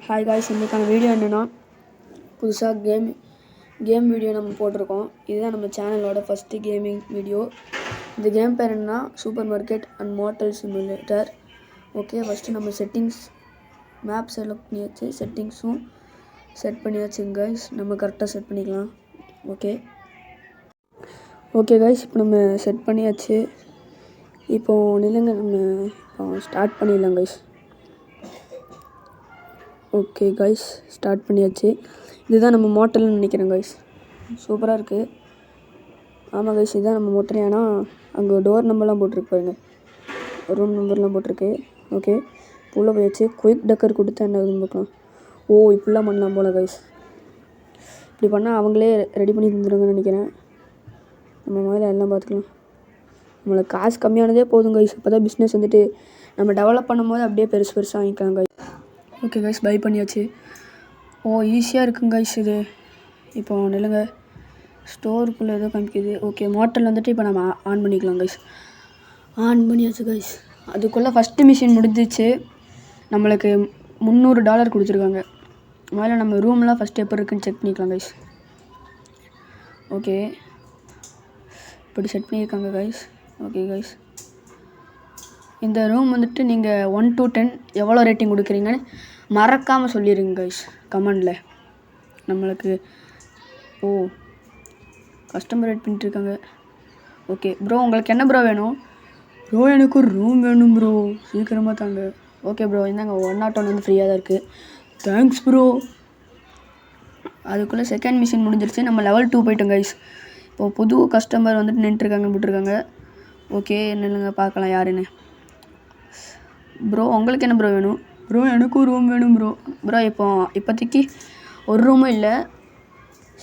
Hi guys, இன்றைக்கான video என்னென்னா புதுசாக கேம் வீடியோ நம்ம போட்டிருக்கோம். இதுதான் நம்ம சேனலோட ஃபஸ்ட்டு கேமிங் வீடியோ. இந்த கேம் பேர் என்னன்னா super market and motel simulator. Okay, first நம்ம செட்டிங்ஸ் மேப் செலக்ட் பண்ணியாச்சு, செட்டிங்ஸும் செட் பண்ணியாச்சுங்க காய்ஸ். நம்ம கரெக்டாக செட் பண்ணிக்கலாம். ஓகே காய்ஸ், இப்போ நம்ம செட் பண்ணியாச்சு. இப்போது நில்லுங்க, நம்ம ஸ்டார்ட் பண்ணிடலாம் காய்ஸ். ஓகே காய்ஸ், ஸ்டார்ட் பண்ணியாச்சு. இதுதான் நம்ம மோட்டல்னு நினைக்கிறேன் காய்ஸ். சூப்பராக இருக்குது. ஆமாம் காய்ஸ், இதுதான் நம்ம மோட்டல். ஏன்னா அங்கே டோர் நம்பர்லாம் போட்டிருக்கு பாருங்க, ரூம் நம்பர்லாம் போட்டிருக்கு. ஓகே, உள்ளே போயாச்சு. குயிக் டக்கர் கொடுத்தா என்ன பார்க்கலாம். இப்படிலாம் பண்ணலாம் போல் காய்ஸ். இப்படி பண்ணால் அவங்களே ரெடி பண்ணி தந்துடுவாங்கன்னு நினைக்கிறேன். நம்ம முதல்ல எல்லாம் பார்த்துக்கலாம். நம்மளுக்கு காசு கம்மியானதே போதும் காய்ஸ். இப்போ தான் பிஸ்னஸ் வந்துட்டு நம்ம டெவலப் பண்ணும்போது அப்படியே பெருசு பெருசாக வாங்கிக்கலாம் காய்ஸ். ஓகே காய்ஸ், பை பண்ணியாச்சு. ஈஸியாக இருக்குங்க காய்ஸ் இது. இப்போ நில்லுங்க, ஸ்டோருக்குள்ளே ஏதோ காமிக்குது. ஓகே, மோட்டல் வந்துட்டு இப்போ நம்ம ஆன் பண்ணிக்கலாம் காய்ஸ். ஆன் பண்ணியாச்சு காய்ஸ். அதுக்குள்ளே ஃபஸ்ட்டு மிஷின் முடிஞ்சிச்சு. நம்மளுக்கு $300 கொடுத்துருக்காங்க. முதல்ல நம்ம ரூம்லாம் ஃபஸ்ட்டு எப்போ இருக்குன்னு செக் பண்ணிக்கலாம் காய்ஸ். ஓகே, இப்படி செட் பண்ணியிருக்காங்க காய்ஸ். ஓகே காய்ஸ், இந்த ரூம் வந்துட்டு நீங்கள் 1 to 10 எவ்வளோ ரேட்டிங் கொடுக்குறீங்கன்னு மறக்காமல் சொல்லிடுங்க கைஸ் கமெண்டில். நம்மளுக்கு கஸ்டமர் ரேட் பண்ணிட்டுருக்காங்க. ஓகே ப்ரோ, உங்களுக்கு என்ன ப்ரோ வேணும்? ப்ரோ, எனக்கு ஒரு ரூம் வேணும் ப்ரோ, சீக்கிரமாக தாங்க. ஓகே ப்ரோ, இந்தாங்க 101 வந்து ஃப்ரீயாக தான் இருக்குது. Thanks bro. அதுக்குள்ளே செகண்ட் மிஷின் முடிஞ்சிருச்சு. நம்ம level 2 போய்ட்டோம் கைஸ். இப்போது புது கஸ்டமர் வந்துட்டு நின்றுருக்காங்க, போட்டிருக்காங்க. ஓகே, என்னங்க பார்க்கலாம் யாருன்னு. ப்ரோ, உங்களுக்கு என்ன ப்ரோ வேணும்? ப்ரோ, எனக்கும் ரூம் வேணும் ப்ரோ. இப்போதைக்கு ஒரு ரூமும் இல்லை.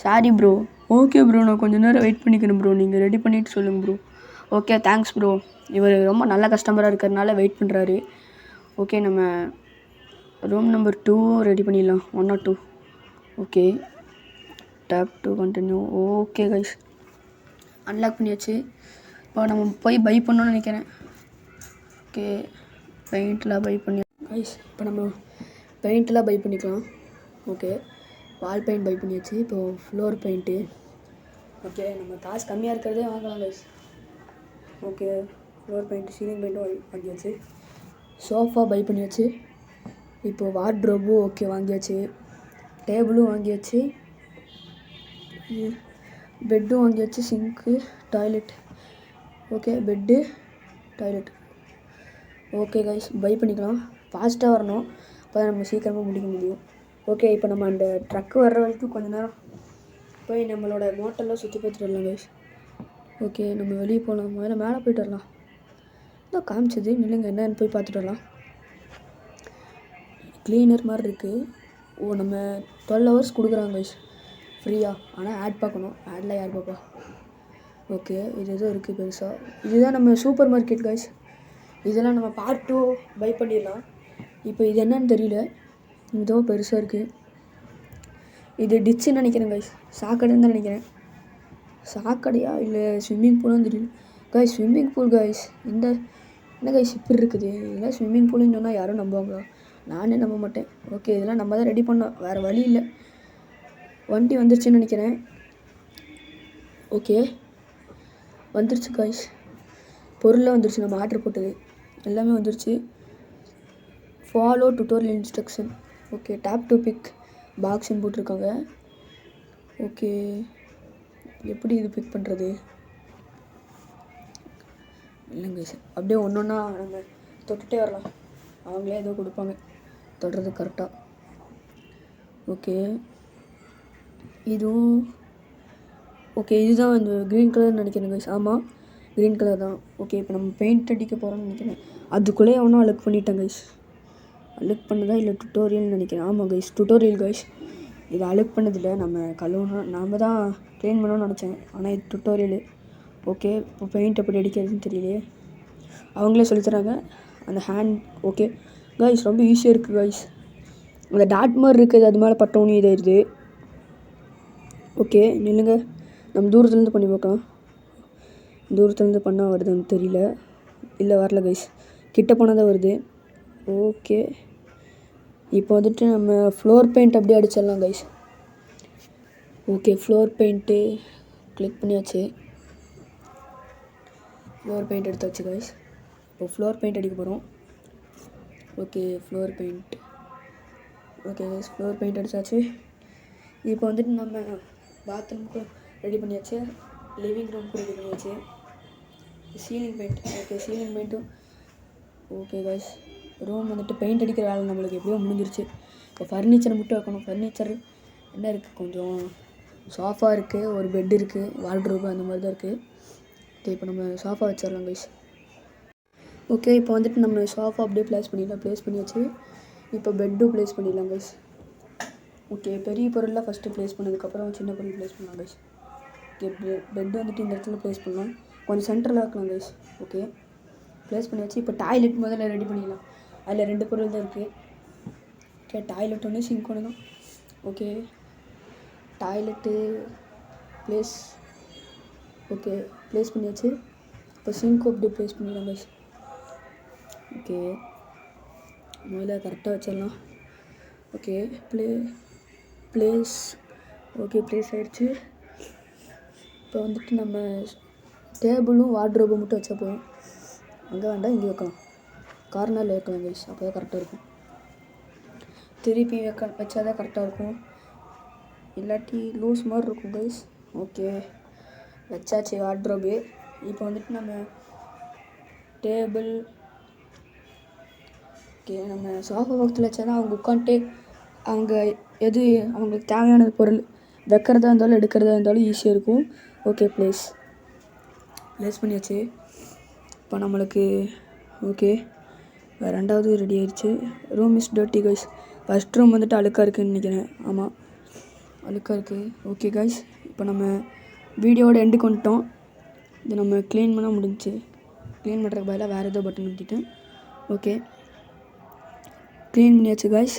Sorry bro. ஓகே ப்ரோ, நான் கொஞ்சம் நேரம் வெயிட் பண்ணிக்கணும் ப்ரோ, நீங்கள் ரெடி பண்ணிவிட்டு சொல்லுங்கள் ப்ரோ. Okay, thanks bro. இவர் ரொம்ப நல்ல கஸ்டமராக இருக்கிறதுனால வெயிட் பண்ணுறாரு. ஓகே, நம்ம ரூம் நம்பர் 2 ரெடி பண்ணிடலாம். 102. Okay, tap to continue. Okay guys, unlock பண்ணியாச்சு. இப்போ நம்ம போய் பை பண்ணணும்னு நினைக்கிறேன். ஓகே, பெயிண்ட்லாம் பை பண்ணி கைஸ், இப்போ நம்ம பெயிண்ட்லாம் பை பண்ணிக்கலாம். ஓகே, வால் பெயிண்ட் பை பண்ணியாச்சு. இப்போது ஃப்ளோர் பெயிண்ட்டு. ஓகே, நம்ம காசு கம்மியாக இருக்கிறதே வாங்கலாம் guys. Okay, floor paint, ceiling பெயிண்ட்டும் வாங்கியாச்சு. சோஃபா பை பண்ணியாச்சு. இப்போது வார்ட்ரோபும் ஓகே வாங்கியாச்சு. டேபிளும் வாங்கியாச்சு. பெட்டும் வாங்கியாச்சு. Sink, toilet. Okay, bed, toilet. Okay guys, buy பண்ணிக்கலாம். ஃபாஸ்ட்டாக வரணும், அப்போ தான் நம்ம சீக்கிரமாக முடிக்க முடியும். ஓகே, இப்போ நம்ம அந்த ட்ரக்கு வர்ற வரைக்கும் கொஞ்சம் நேரம் போய் நம்மளோட மோட்டல்லாம் சுற்றி பார்த்துட்டு வரலாம் கைஸ். ஓகே, நம்ம வெளியே போகலாம். முதல்ல மேலே போய்ட்டு வரலாம். இதான் காமிச்சது, நில்லுங்க, என்னன்னு போய் பார்த்துட்டு வரலாம். க்ளீனர் மாதிரி இருக்குது. நம்ம 12 hours கொடுக்குறாங்க கைஸ் ஃப்ரீயாக. ஆனால் ஆட் பார்க்கணும். ஆட்லாம் யார் பார்ப்பா? ஓகே, இது எதுவும் இருக்குது பெருசாக. இதுதான் நம்ம சூப்பர் மார்க்கெட் கைஸ். இதெல்லாம் நம்ம பார்ட் 2 பை பண்ணிடலாம். இப்போ இது என்னன்னு தெரியல, இதோ பெருசாக இருக்குது. இது டிச்சுன்னு நினைக்கிறேன் கைஸ். சாக்கடைன்னு தான் நினைக்கிறேன். சாக்கடையா இல்லை ஸ்விம்மிங் பூலும் தெரியல கைஸ். Swimming pool guys. என்ன கைஸ் இப்படி இருக்குது? இதெல்லாம் ஸ்விம்மிங் பூல்னு சொன்னால் யாரும் நம்புவாங்களா? நானே நம்ப மாட்டேன். ஓகே, இதெல்லாம் நம்ம தான் ரெடி பண்ணோம், வேறு வழி இல்லை. வண்டி வந்துருச்சுன்னு நினைக்கிறேன். ஓகே, வந்துருச்சு கைஸ். பொருளாக வந்துருச்சு, நம்ம ஆர்டர் போட்டது எல்லாமே வந்துருச்சு. Follow tutorial instruction. Okay, tap to pick பாக்ஸ்ன்னு போட்டிருக்காங்க. ஓகே, எப்படி இது பிக் பண்ணுறது? இல்லைங்க சார், அப்படியே ஒன்று ஒன்றா நம்ம தொட்டுகிட்டே வரலாம். அவங்களே ஏதோ கொடுப்பாங்க தொடுறது கரெக்டாக. ஓகே, இதுவும் ஓகே. இதுதான் இந்த க்ரீன் கலர்னு நினைக்கிறேன் கைஸ். ஆமாம், க்ரீன் கலர் தான். ஓகே, இப்போ நம்ம பெயிண்ட் அடிக்க போகிறோம்னு நினைக்கிறேன். அதுக்குள்ளே எவனோ அழுக்கு பண்ணிட்டேன் கைஸ். அழுக்கு பண்ணதா இல்லை டுட்டோரியல்னு நினைக்கிறேன். ஆமாம் கைஸ், டுட்டோரியல் கைஸ். இது அழுக்கு பண்ணதில்லை, நம்ம கழுவணும், நாம் தான் க்ளீன் பண்ணணும்னு நினச்சேன். ஆனால் இது டுட்டோரியலு. ஓகே, இப்போ பெயிண்ட் எப்படி அடிக்கிறதுன்னு தெரியலையே. அவங்களே சொல்லித்தராங்க அந்த ஹேண்ட். ஓகே கைஸ், ரொம்ப ஈஸியாக இருக்குது கைஸ். அந்த டாட் மாதிரி இருக்குது, அது மேலே பட்டோன்னு இதாகிடுது. ஓகே, நில்லுங்க, நம்ம தூரத்துலேருந்து பண்ணி பார்க்கலாம். தூரத்துலேருந்து பண்ணால் வருதுன்னு தெரியல. இல்லை, வரல கைஸ். கிட்ட போனால் தான் வருது. ஓகே, இப்போ வந்துட்டு நம்ம ஃப்ளோர் பெயிண்ட் அப்படியே அடிச்சிடலாம் guys. Okay, floor paint click பண்ணியாச்சு. ஃப்ளோர் பெயிண்ட் எடுத்தாச்சு கைஸ். இப்போ ஃப்ளோர் பெயிண்ட் அடிக்க போகிறோம். Okay, floor paint. Okay guys, floor paint அடித்தாச்சு. இப்போ வந்துட்டு நம்ம பாத்ரூமுக்கு ரெடி பண்ணியாச்சு, லிவிங் ரூமுக்கு ரெடி பண்ணியாச்சு. Ceiling paint. Okay, ceiling பெயிண்ட்டும் okay guys. Room வந்துட்டு பெயிண்ட் அடிக்கிற வேலை நம்மளுக்கு எப்படியோ முடிஞ்சிருச்சு. இப்போ ஃபர்னிச்சர் மட்டும் வைக்கணும். ஃபர்னிச்சர் என்ன இருக்குது, கொஞ்சம் சோஃபா இருக்குது, ஒரு பெட் இருக்குது, வார்ட்ரோப் அந்த மாதிரி தான் இருக்குது. ஓகே, இப்போ நம்ம சோஃபா வச்சிடலாம் கைஸ். ஓகே, இப்போ வந்துட்டு நம்ம சோஃபா அப்படியே ப்ளேஸ் பண்ணியாச்சு. இப்போ பெட்டும் ப்ளேஸ் பண்ணிடலாம் கைஸ். ஓகே, பெரிய பொருள்லாம் ஃபஸ்ட்டு ப்ளேஸ் பண்ணதுக்கப்புறம் சின்ன பொருள் ப்ளேஸ் பண்ணலாம் கைஸ். ஓகே, பெட் வந்துட்டு இந்த இடத்துல ப்ளேஸ் பண்ணலாம், கொஞ்சம் சென்டரில் வைக்கலாம் கைஸ். ஓகே, ப்ளேஸ் பண்ணியாச்சு. இப்போ டாய்லெட் முதல்ல ரெடி பண்ணிடலாம். அதில் 2 பொருள் தான் இருக்குது. ஓகே, டாய்லெட் ஒன்று, சிங்க் ஒன்று தான். Okay, toilet place. Okay, place பண்ணியாச்சு. இப்போ சிங்க்கும் அப்படியே ப்ளேஸ் பண்ணிடலாம் கைஸ். ஓகே, முதல்ல கரெக்டாக வச்சிடலாம். Okay, place. ஓகே, ப்ளேஸ் ஆகிடுச்சு. இப்போ வந்துட்டு நம்ம டேபிளும் வார்ட்ரோபும் மட்டும் வச்சா போதும். அங்கே வேண்டாம், இங்கே வைக்கலாம், கார்னரில் வைக்கலாம் கைஸ். அப்போ தான் கரெக்டாக இருக்கும். திருப்பி வச்சா தான் கரெக்டாக இருக்கும், இல்லாட்டி லூஸ் மாதிரி இருக்கும் கைஸ். ஓகே, வச்சாச்சு வார்ட்ரோபு. இப்போ வந்துட்டு நம்ம டேபிள். ஓகே, நம்ம சோஃபா பக்கத்தில் வச்சா தான் அவங்க உட்காந்துட்டு அவங்க எது அவங்களுக்கு தேவையான பொருள் வைக்கிறதா இருந்தாலும் எடுக்கிறதா இருந்தாலும் ஈஸியாக இருக்கும். ஓகே, ப்ளேஸ் பண்ணியாச்சு. இப்போ நம்மளுக்கு ஓகே, ரெண்டாவது ரெடி ஆயிடுச்சு. Room is dirty guys. First room வந்துட்டு அழுக்காக இருக்குதுன்னு நினைக்கிறேன். ஆமாம், அழுக்காக இருக்குது. ஓகே கைஸ், இப்போ நம்ம வீடியோவோட எண்டுக்கு வந்துட்டோம். இது நம்ம க்ளீன் பண்ண முடிஞ்சிச்சு. க்ளீன் பண்ணுறதுக்கு பதிலாக வேறு ஏதோ பட்டன் ஊற்றிட்டேன். ஓகே, க்ளீன் பண்ணியாச்சு கைஸ்.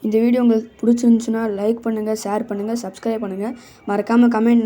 இந்த வீடியோ உங்களுக்கு பிடிச்சிருந்துச்சுன்னா லைக் பண்ணுங்கள், ஷேர் பண்ணுங்கள், சப்ஸ்கிரைப் பண்ணுங்கள். மறக்காமல் கமெண்ட்